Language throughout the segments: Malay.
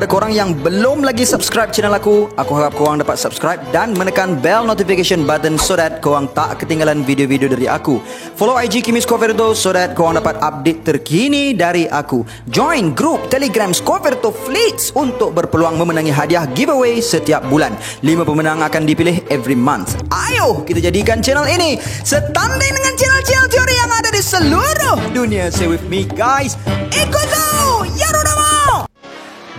korang yang belum lagi subscribe channel aku harap korang dapat subscribe dan menekan bell notification button so that korang tak ketinggalan video-video dari aku. Follow IG Kimi Scoverto so that korang dapat update terkini dari aku. Join grup Telegram Scoverto Fleets untuk berpeluang memenangi hadiah giveaway setiap bulan. 5 pemenang akan dipilih every month. Ayo kita jadikan channel ini setanding dengan channel-channel teori yang ada di seluruh dunia. Say with me guys, Ikutu Yarudamo.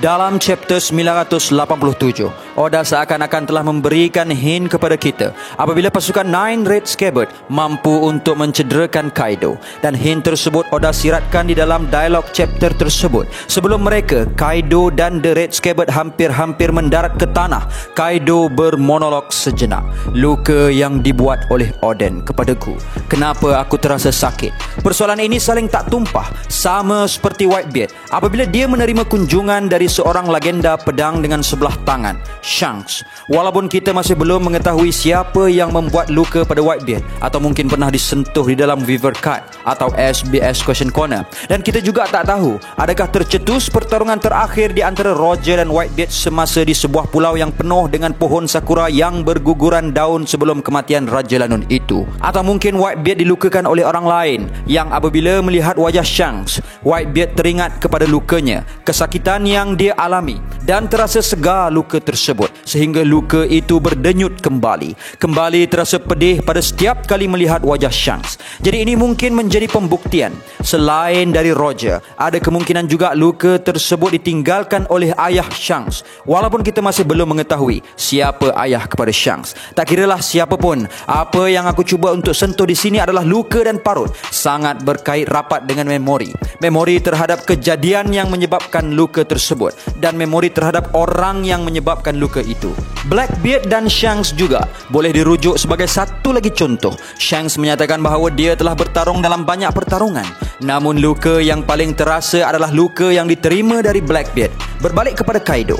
Dalam chapter 987, Oda seakan-akan telah memberikan hint kepada kita apabila pasukan Nine Red Scabbard mampu untuk mencederakan Kaido. Dan hint tersebut Oda siratkan di dalam dialog chapter tersebut. Sebelum mereka, Kaido dan The Red Scabbard hampir-hampir mendarat ke tanah. Kaido bermonolog sejenak. Luka yang dibuat oleh Oden kepadaku. Kenapa aku terasa sakit? Persoalan ini saling tak tumpah. Sama seperti Whitebeard apabila dia menerima kunjungan dari seorang legenda pedang dengan sebelah tangan, Shanks. Walaupun kita masih belum mengetahui siapa yang membuat luka pada Whitebeard atau mungkin pernah disentuh di dalam Weaver Card atau SBS Question Corner, dan kita juga tak tahu adakah tercetus pertarungan terakhir di antara Roger dan Whitebeard semasa di sebuah pulau yang penuh dengan pohon sakura yang berguguran daun sebelum kematian Raja Lanun itu, atau mungkin Whitebeard dilukakan oleh orang lain yang apabila melihat wajah Shanks, Whitebeard teringat kepada lukanya, kesakitan yang dia alami, dan terasa segar luka tersebut sehingga luka itu berdenyut kembali terasa pedih pada setiap kali melihat wajah Shanks. Jadi ini mungkin menjadi pembuktian selain dari Roger, ada kemungkinan juga luka tersebut ditinggalkan oleh ayah Shanks. Walaupun kita masih belum mengetahui siapa ayah kepada Shanks, tak kiralah siapa pun, apa yang aku cuba untuk sentuh di sini adalah luka dan parut sangat berkait rapat dengan memori terhadap kejadian yang menyebabkan luka tersebut dan memori terhadap orang yang menyebabkan luka itu. Blackbeard dan Shanks juga boleh dirujuk sebagai satu lagi contoh. Shanks menyatakan bahawa dia telah bertarung dalam banyak pertarungan, namun luka yang paling terasa adalah luka yang diterima dari Blackbeard. Berbalik kepada Kaido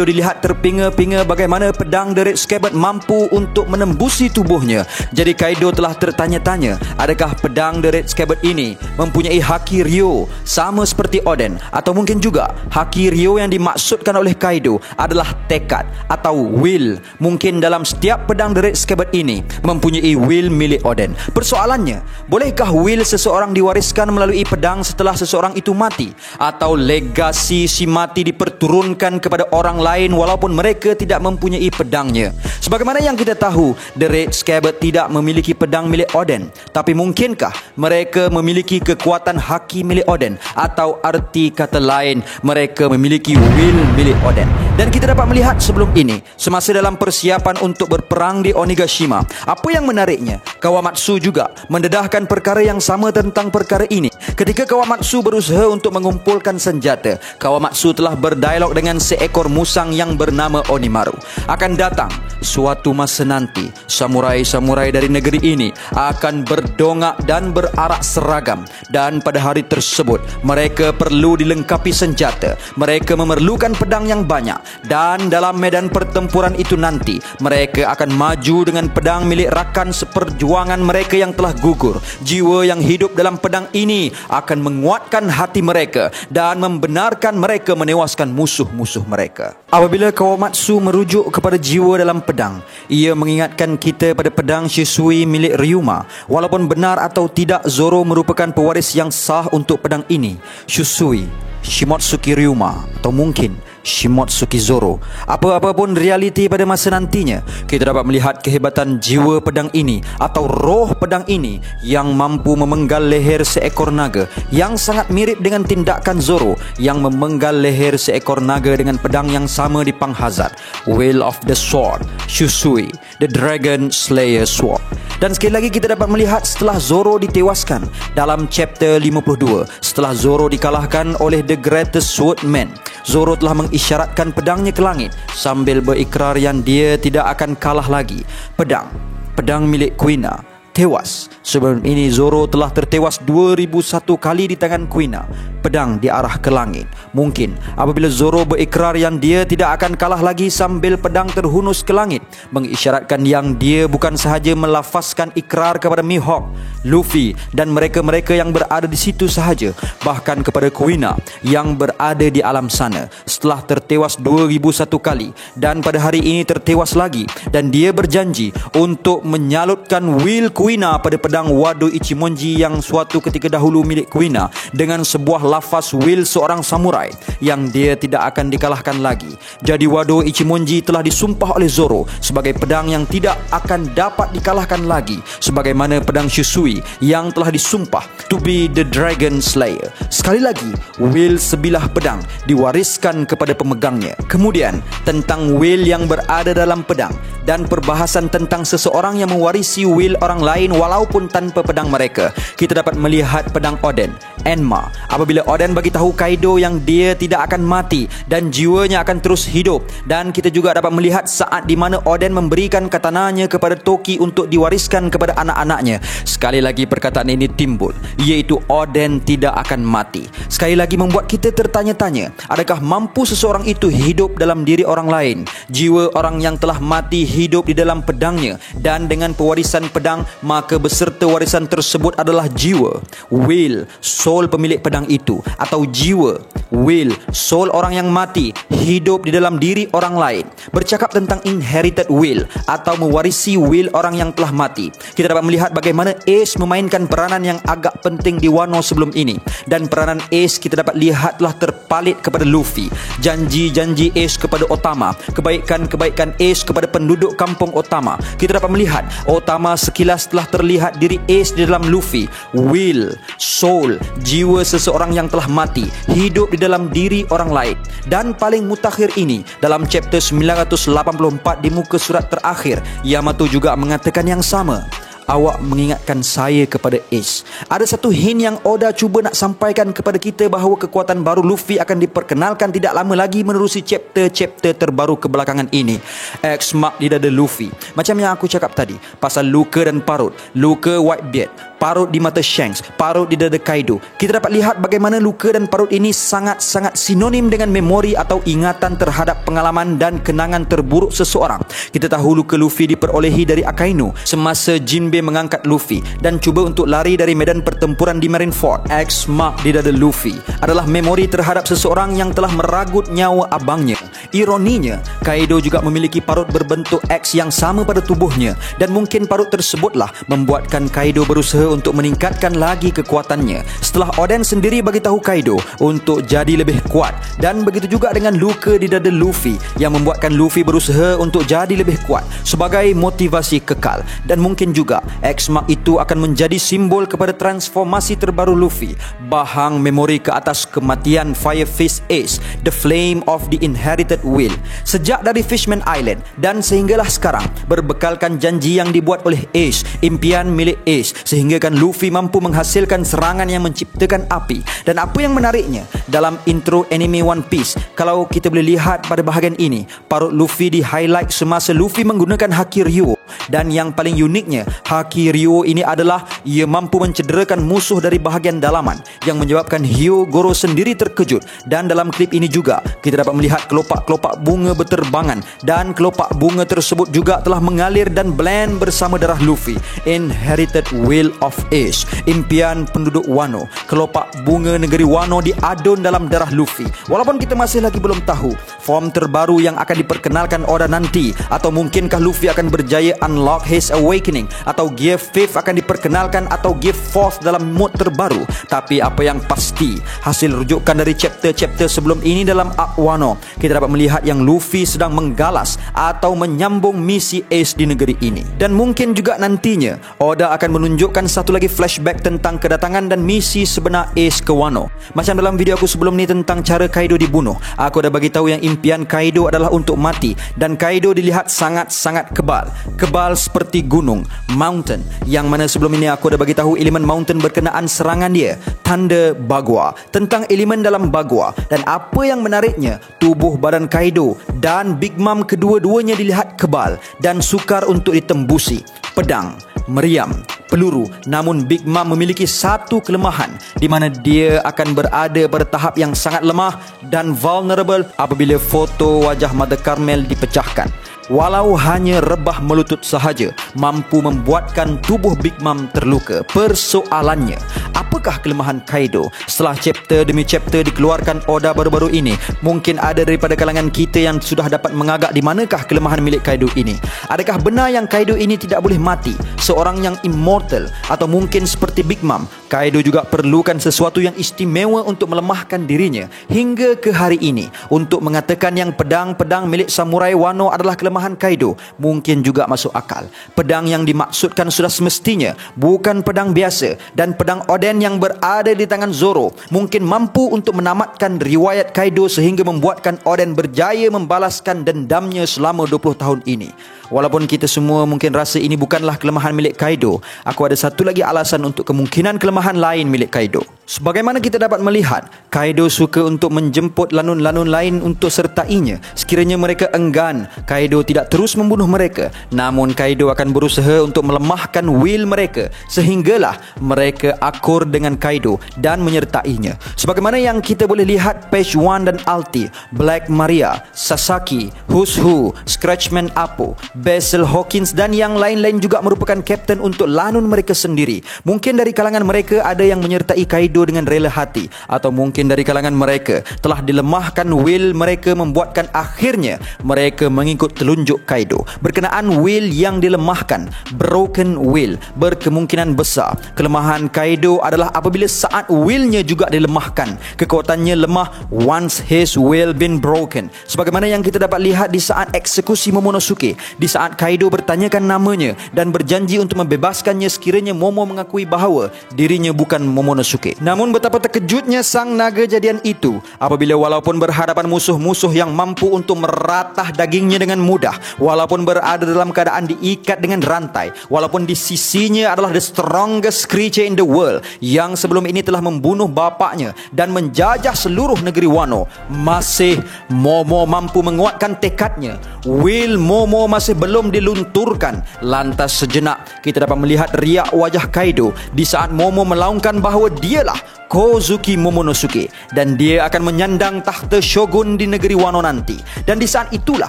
dilihat terpinga-pinga bagaimana pedang The Red Scabbard mampu untuk menembusi tubuhnya. Jadi Kaido telah tertanya-tanya, adakah pedang The Red Scabbard ini mempunyai haki Ryo sama seperti Oden, atau mungkin juga haki Ryo yang dimaksudkan oleh Kaido adalah tekad atau will. Mungkin dalam setiap pedang The Red Scabbard ini mempunyai will milik Oden. Persoalannya, bolehkah will seseorang diwariskan melalui pedang setelah seseorang itu mati, atau legasi si mati diperturunkan kepada orang lain walaupun mereka tidak mempunyai pedangnya? Sebagaimana yang kita tahu, The Red Scabbard tidak memiliki pedang milik Oden, tapi mungkinkah mereka memiliki kekuatan haki milik Oden, atau arti kata lain, mereka memiliki will milik Oden? Dan kita dapat melihat sebelum ini, semasa dalam persiapan untuk berperang di Onigashima, apa yang menariknya, Kawamatsu juga mendedahkan perkara yang sama tentang perkara ini. Ketika Kawamatsu berusaha untuk mengumpulkan senjata, Kawamatsu telah berdialog dengan seekor musang yang bernama Onimaru. Akan datang suatu masa nanti, samurai-samurai dari negeri ini akan berdongak dan berarak seragam, dan pada hari tersebut mereka perlu dilengkapi senjata. Mereka memerlukan pedang yang banyak, dan dalam medan pertempuran itu nanti mereka akan maju dengan pedang milik rakan seperjuangan mereka yang telah gugur. Jiwa yang hidup dalam pedang ini akan menguatkan hati mereka dan membenarkan mereka menewaskan musuh-musuh mereka. Apabila Kawamatsu merujuk kepada jiwa dalam pedang, ia mengingatkan kita pada pedang Shisui milik Ryuma. Walaupun benar atau tidak Zoro merupakan pewaris yang sah untuk pedang ini, Shisui, Shimotsuki Ryuma, atau mungkin Shimotsuki Zoro, apa-apa pun realiti pada masa nantinya, kita dapat melihat kehebatan jiwa pedang ini atau roh pedang ini yang mampu memenggal leher seekor naga, yang sangat mirip dengan tindakan Zoro yang memenggal leher seekor naga dengan pedang yang sama di Panghazard, Will of the Sword, Shisui, the Dragon Slayer Sword. Dan sekali lagi kita dapat melihat setelah Zoro ditewaskan dalam chapter 52, setelah Zoro dikalahkan oleh The Greatest Swordman, Zoro telah mengisyaratkan pedangnya ke langit sambil berikrar yang dia tidak akan kalah lagi. Pedang milik Kuina tewas. Sebelum ini Zoro telah tertewas 2001 kali di tangan Kuina, pedang diarah ke langit. Mungkin apabila Zoro berikrar yang dia tidak akan kalah lagi sambil pedang terhunus ke langit, mengisyaratkan yang dia bukan sahaja melafazkan ikrar kepada Mihawk, Luffy dan mereka-mereka yang berada di situ sahaja, bahkan kepada Kuina yang berada di alam sana setelah tertewas 2001 kali dan pada hari ini tertewas lagi, dan dia berjanji untuk menyalutkan will Kuina pada pedang Wado Ichimonji yang suatu ketika dahulu milik Kuina dengan sebuah lafaz will seorang samurai yang dia tidak akan dikalahkan lagi. Jadi Wado Ichimonji telah disumpah oleh Zoro sebagai pedang yang tidak akan dapat dikalahkan lagi, sebagaimana pedang Shisui yang telah disumpah to be the Dragon Slayer. Sekali lagi, will sebilah pedang diwariskan kepada pemegangnya. Kemudian tentang will yang berada dalam pedang dan perbahasan tentang seseorang yang mewarisi will orang lain walaupun tanpa pedang mereka. Kita dapat melihat pedang Oden, Enma, apabila Oden bagi tahu Kaido yang dia tidak akan mati dan jiwanya akan terus hidup, dan kita juga dapat melihat saat di mana Oden memberikan katananya kepada Toki untuk diwariskan kepada anak-anaknya. Sekali lagi perkataan ini timbul, iaitu Oden tidak akan mati. Sekali lagi membuat kita tertanya-tanya, adakah mampu seseorang itu hidup dalam diri orang lain? Jiwa orang yang telah mati hidup di dalam pedangnya, dan dengan pewarisan pedang maka beserta warisan tersebut adalah jiwa, will, soul pemilik pedang itu, atau jiwa, will, soul orang yang mati hidup di dalam diri orang lain. Bercakap tentang inherited will atau mewarisi will orang yang telah mati, kita dapat melihat bagaimana Ace memainkan peranan yang agak penting di Wano sebelum ini, dan peranan Ace kita dapat lihat telah terpalit kepada Luffy. Janji-janji Ace kepada Otama, kebaikan-kebaikan Ace kepada penduduk kampung Otama, kita dapat melihat Otama sekilas telah terlihat diri Ace di dalam Luffy. Will, soul, jiwa seseorang yang telah mati hidup di dalam diri orang lain. Dan paling mutakhir ini, dalam chapter 984 di muka surat terakhir, Yamato juga mengatakan yang sama. Awak mengingatkan saya kepada Ace. Ada satu hint yang Oda cuba nak sampaikan kepada kita bahawa kekuatan baru Luffy akan diperkenalkan tidak lama lagi menerusi chapter-chapter terbaru kebelakangan ini. X mark di dada Luffy. Macam yang aku cakap tadi, pasal luka dan parut. Luka Whitebeard, parut di mata Shanks, parut di dada Kaido. Kita dapat lihat bagaimana luka dan parut ini sangat-sangat sinonim dengan memori atau ingatan terhadap pengalaman dan kenangan terburuk seseorang. Kita tahu luka Luffy diperolehi dari Akainu semasa Jinbe mengangkat Luffy dan cuba untuk lari dari medan pertempuran di Marineford. X mark di dada Luffy adalah memori terhadap seseorang yang telah meragut nyawa abangnya. Ironinya, Kaido juga memiliki parut berbentuk X yang sama pada tubuhnya, dan mungkin parut tersebutlah membuatkan Kaido berusaha untuk meningkatkan lagi kekuatannya setelah Oden sendiri bagi tahu Kaido untuk jadi lebih kuat. Dan begitu juga dengan luka di dada Luffy yang membuatkan Luffy berusaha untuk jadi lebih kuat sebagai motivasi kekal. Dan mungkin juga X mark itu akan menjadi simbol kepada transformasi terbaru Luffy, bahang memori ke atas kematian Fire Fist Ace, the flame of the inherited will. Sejak dari Fishman Island dan sehinggalah sekarang, berbekalkan janji yang dibuat oleh Ace, impian milik Ace, sehinggakan Luffy mampu menghasilkan serangan yang menciptakan api. Dan apa yang menariknya, dalam intro anime One Piece, kalau kita boleh lihat pada bahagian ini, parut Luffy di highlight semasa Luffy menggunakan Haki Ryo. Dan yang paling uniknya, Haki Ryo ini adalah ia mampu mencederakan musuh dari bahagian dalaman, yang menyebabkan Hyogoro sendiri terkejut. Dan dalam klip ini juga kita dapat melihat kelopak-kelopak bunga berterbangan, dan kelopak bunga tersebut juga telah mengalir dan blend bersama darah Luffy. Inherited Will of Ace, impian penduduk Wano. Kelopak bunga negeri Wano diadun dalam darah Luffy. Walaupun kita masih lagi belum tahu form terbaru yang akan diperkenalkan Oda nanti, atau mungkinkah Luffy akan berjaya unlock his awakening, atau Gear 5 akan diperkenalkan, atau Gear 4 dalam mode terbaru. Tapi apa yang pasti, hasil rujukan dari chapter-chapter sebelum ini dalam Arc Wano, kita dapat melihat yang Luffy sedang menggalas atau menyambung misi Ace di negeri ini. Dan mungkin juga nantinya Oda akan menunjukkan satu lagi flashback tentang kedatangan dan misi sebenar Ace ke Wano. Macam dalam video aku sebelum ni tentang cara Kaido dibunuh, aku dah bagi tahu yang impian Kaido adalah untuk mati, dan Kaido dilihat sangat-sangat kebal. Kebal seperti gunung, mountain, yang mana sebelum ini aku dah bagi tahu elemen mountain berkenaan serangan dia, Thunder Bagua, tentang elemen dalam Bagua. Dan apa yang menariknya, tubuh badan Kaido dan Big Mom kedua-duanya dilihat kebal dan sukar untuk ditembusi. Pedang, meriam, peluru. Namun Big Mom memiliki satu kelemahan di mana dia akan berada pada tahap yang sangat lemah dan vulnerable apabila foto wajah Mother Carmel dipecahkan. Walau hanya rebah melutut sahaja mampu membuatkan tubuh Big Mom terluka. Persoalannya, apakah kelemahan Kaido? Setelah chapter demi chapter dikeluarkan Oda baru-baru ini, mungkin ada daripada kalangan kita yang sudah dapat mengagak di manakah kelemahan milik Kaido ini. Adakah benar yang Kaido ini tidak boleh mati, seorang yang immortal? Atau mungkin seperti Big Mom, Kaido juga perlukan sesuatu yang istimewa untuk melemahkan dirinya hingga ke hari ini. Untuk mengatakan yang pedang-pedang milik samurai Wano adalah kelemahan Kaido mungkin juga masuk akal. Pedang yang dimaksudkan sudah semestinya bukan pedang biasa, dan pedang Oden yang berada di tangan Zoro mungkin mampu untuk menamatkan riwayat Kaido sehingga membuatkan Oden berjaya membalaskan dendamnya selama 20 tahun ini. Walaupun kita semua mungkin rasa ini bukanlah kelemahan milik Kaido, aku ada satu lagi alasan untuk kemungkinan kelemahan lain milik Kaido. Sebagaimana kita dapat melihat, Kaido suka untuk menjemput lanun-lanun lain untuk sertainya. Sekiranya mereka enggan, Kaido tidak terus membunuh mereka. Namun Kaido akan berusaha untuk melemahkan will mereka sehinggalah mereka akur dengan Kaido dan menyertainya. Sebagaimana yang kita boleh lihat Page One dan Alti, Black Maria, Sasaki, Who's Who, Scratchman Appo, Basil Hawkins dan yang lain-lain juga merupakan kapten untuk lanun mereka sendiri. Mungkin dari kalangan mereka ada yang menyertai Kaido dengan rela hati, atau mungkin dari kalangan mereka telah dilemahkan will mereka membuatkan akhirnya mereka mengikut telunjuk Kaido. Berkenaan will yang dilemahkan, broken will, berkemungkinan besar kelemahan Kaido adalah apabila saat willnya juga dilemahkan. Kekuatannya lemah once his will been broken. Sebagaimana yang kita dapat lihat di saat eksekusi Momonosuke, di saat Kaido bertanyakan namanya dan berjanji untuk membebaskannya sekiranya Momo mengakui bahawa dirinya bukan Momonosuke. Namun betapa terkejutnya sang naga jadian itu apabila walaupun berhadapan musuh-musuh yang mampu untuk meratah dagingnya dengan mudah, walaupun berada dalam keadaan diikat dengan rantai, walaupun di sisinya adalah the strongest creature in the world yang sebelum ini telah membunuh bapaknya dan menjajah seluruh negeri Wano, masih Momo mampu menguatkan tekadnya. Will Momo masih belum dilunturkan. Lantas sejenak kita dapat melihat riak wajah Kaido di saat Momo melaungkan bahawa dialah Kozuki Momonosuke dan dia akan menyandang takhta shogun di negeri Wano nanti. Dan di saat itulah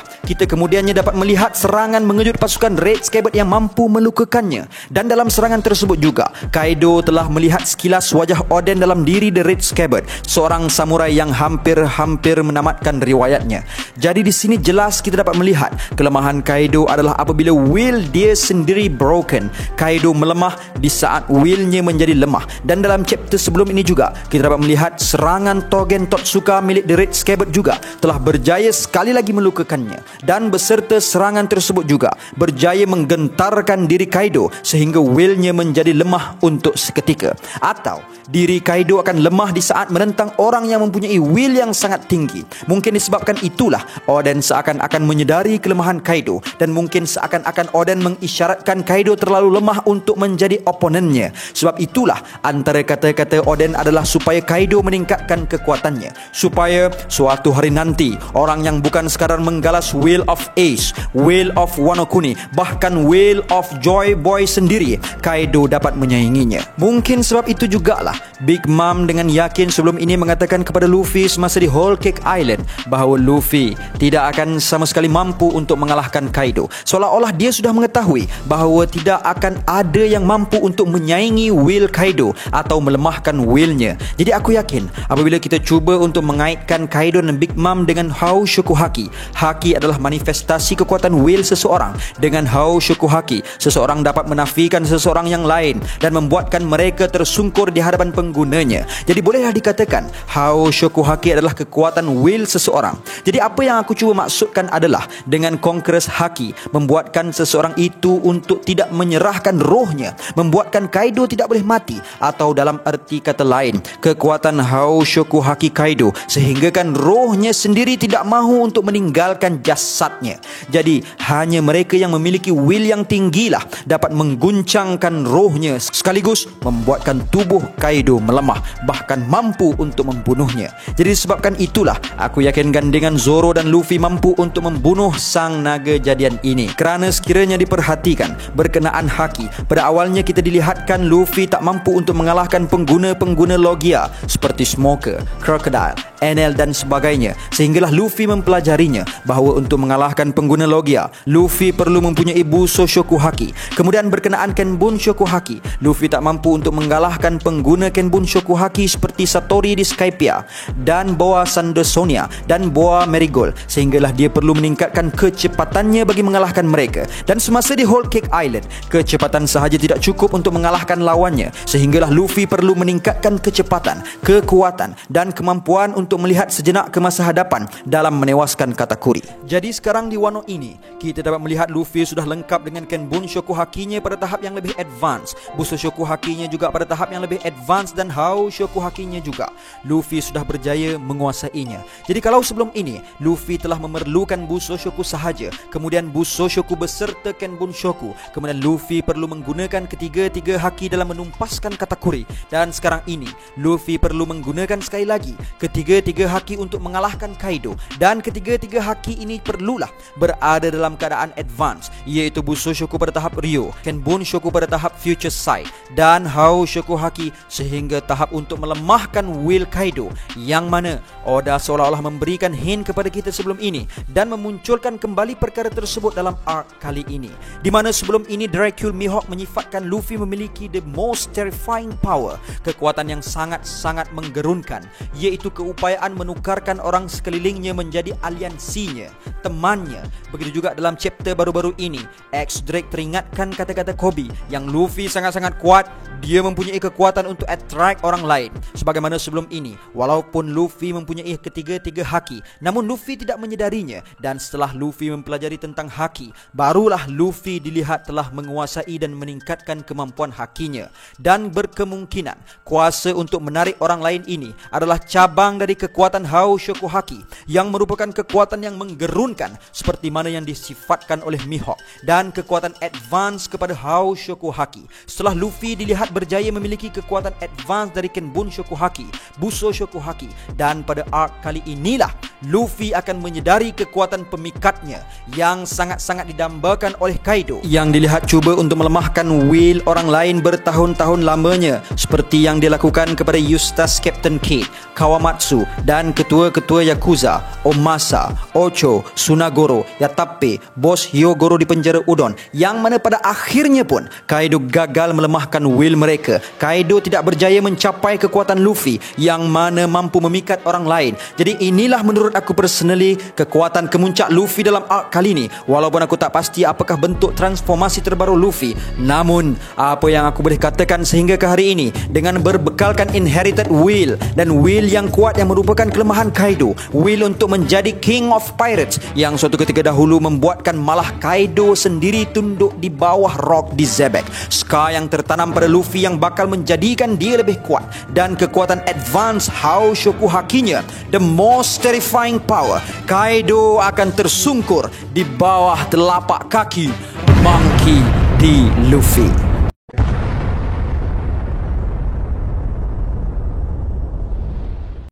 kita kemudiannya dapat melihat serangan mengejut pasukan Red Scabbard yang mampu melukakannya. Dan dalam serangan tersebut juga Kaido telah melihat sekilas wajah Oden dalam diri The Red Scabbard, seorang samurai yang hampir-hampir menamatkan riwayatnya. Jadi di sini jelas kita dapat melihat kelemahan Kaido adalah apabila will dia sendiri broken. Kaido melemah di saat willnya menjadi lemah. Dan dalam chapter sebelum ini juga kita dapat melihat serangan Togen Totsuka milik The Red Scabbard juga telah berjaya sekali lagi melukakannya, dan beserta serangan tersebut juga berjaya menggentarkan diri Kaido sehingga willnya menjadi lemah untuk seketika. Atau diri Kaido akan lemah di saat menentang orang yang mempunyai will yang sangat tinggi. Mungkin disebabkan itulah Oden seakan-akan menyedari kelemahan Kaido, dan mungkin seakan-akan Oden mengisyaratkan Kaido terlalu lemah untuk menjadi oponennya. Sebab itulah antara kata-kata Oden adalah supaya Kaido meningkatkan kekuatannya, supaya suatu hari nanti orang yang bukan sekadar menggalas will of Ace, will of Wano Kuni, bahkan will of Joy Boy sendiri, Kaido dapat menyainginya. Mungkin sebab itu jugalah Big Mom dengan yakin sebelum ini mengatakan kepada Luffy semasa di Whole Cake Island bahawa Luffy tidak akan sama sekali mampu untuk mengalahkan Kaido. Seolah-olah dia sudah mengetahui bahawa tidak akan ada yang mampu untuk menyaingi will Kaido atau melemahkan willnya. Jadi aku yakin apabila kita cuba untuk mengaitkan Kaido dan Big Mom dengan Hou Shokuhaki, Haki adalah manifestasi kekuatan will seseorang. Dengan Hou Shokuhaki, seseorang dapat menafikan seseorang yang lain dan membuatkan mereka tersungkur di hadapan penggunanya. Jadi bolehlah dikatakan Hou Shokuhaki adalah kekuatan will seseorang. Jadi apa yang aku cuba maksudkan adalah dengan Conqueror's Haki membuatkan seseorang itu untuk tidak menyerahkan rohnya, membuatkan Kaido tidak boleh mati, atau dalam arti kata lain, kekuatan Hou Shokuhaki Kaido sehinggakan rohnya sendiri tidak mahu untuk meninggalkan jasadnya. Jadi hanya mereka yang memiliki will yang tinggilah dapat mengguncangkan rohnya sekaligus membuatkan tubuh Kaido melemah, bahkan mampu untuk membunuhnya. Jadi disebabkan itulah aku yakin gandengan Zoro dan Luffy mampu untuk membunuh sang naga jadian bahagian ini. Kerana sekiranya diperhatikan berkenaan haki, pada awalnya kita dilihatkan Luffy tak mampu untuk mengalahkan pengguna-pengguna Logia seperti Smoker, Crocodile, Enel dan sebagainya, sehinggalah Luffy mempelajarinya bahawa untuk mengalahkan pengguna Logia, Luffy perlu mempunyai Buso Shokuhaki. Kemudian berkenaan Kenbun Shokuhaki, Luffy tak mampu untuk mengalahkan pengguna Kenbun Shokuhaki seperti Satori di Skypiea dan Boa Sandersonia dan Boa Marigold, sehinggalah dia perlu meningkatkan kecepatannya bagi mengalahkan mereka. Dan semasa di Whole Cake Island, kecepatan sahaja tidak cukup untuk mengalahkan lawannya, sehinggalah Luffy perlu meningkatkan kecepatan, kekuatan dan kemampuan untuk melihat sejenak ke masa hadapan dalam menewaskan Katakuri. Jadi sekarang di Wano ini, kita dapat melihat Luffy sudah lengkap dengan Kenbun Shokuhakinya pada tahap yang lebih advance, Buso Shokuhakinya juga pada tahap yang lebih advance, dan Hao Shokuhakinya juga. Luffy sudah berjaya menguasainya. Jadi kalau sebelum ini Luffy telah memerlukan Buso Shoku sahaja, kemudian Buso Shoku beserta Kenbun Shoku, kemudian Luffy perlu menggunakan ketiga-tiga haki dalam menumpaskan Katakuri, dan sekarang ini Luffy perlu menggunakan sekali lagi ketiga-tiga haki untuk mengalahkan Kaido, dan ketiga-tiga haki ini perlulah berada dalam keadaan advance, iaitu Buso Shoku pada tahap Ryo, Kenbun Shoku pada tahap Future Sight, dan Hao Shokuhaki sehingga tahap untuk melemahkan Will Kaido, yang mana Oda seolah-olah memberikan hint kepada kita sebelum ini dan memunculkan kembali perkara tersebut dalam arc kali ini, di mana sebelum ini Dracula Mihawk menyifatkan Luffy memiliki the most terrifying power, kekuatan yang sangat-sangat menggerunkan, iaitu keupayaan menukarkan orang sekelilingnya menjadi aliansinya, temannya. Begitu juga dalam chapter baru-baru ini, X-Drake teringatkan kata-kata Kobe yang Luffy sangat-sangat kuat, dia mempunyai kekuatan untuk attract orang lain. Sebagaimana sebelum ini, walaupun Luffy mempunyai ketiga-tiga haki, namun Luffy tidak menyedarinya, dan setelah Luffy mempelajari tentang haki, barulah Luffy dilihat telah menguasai dan meningkatkan kemampuan hakinya, dan berkemungkinan kuasa untuk menarik orang lain ini adalah cabang dari kekuatan Hao Shokuhaki, yang merupakan kekuatan yang menggerunkan seperti mana yang disifatkan oleh Mihawk, dan kekuatan advance kepada Hao Shokuhaki. Setelah Luffy dilihat berjaya memiliki kekuatan advance dari Kenbun Shokuhaki, Buso Shokuhaki, dan pada arc kali inilah Luffy akan menyedari kekuatan pemikatnya yang sangat-sangat didambakan oleh Kaido, yang dilihat cuba untuk melemahkan will orang lain bertahun-tahun lamanya, seperti yang dilakukan kepada Eustace, Captain Kidd, Kawamatsu dan ketua-ketua Yakuza, Omasa, Ocho, Sunagoro, Yatape, bos Hyogoro di penjara Udon, yang mana pada akhirnya pun Kaido gagal melemahkan will mereka. Kaido tidak berjaya mencapai kekuatan Luffy yang mana mampu memikat orang lain. Jadi inilah menurut aku personally kekuatan kemuncak Luffy dalam arc kali ini. Walaupun aku tak pasti apakah bentuk transformasi terbaru Luffy, namun apa yang aku boleh katakan sehingga ke hari ini, dengan berbekalkan inherited will dan will yang kuat yang merupakan kelemahan Kaido, will untuk menjadi King of Pirates, yang suatu ketika dahulu membuatkan malah Kaido sendiri tunduk di bawah rock di Zebek, scar yang tertanam pada Luffy yang bakal menjadikan dia lebih kuat, dan kekuatan advance Hao Shokuhakinya, the most terrifying power, Kaido akan tersungkur di bawah telapak kaki Monkey D. Luffy.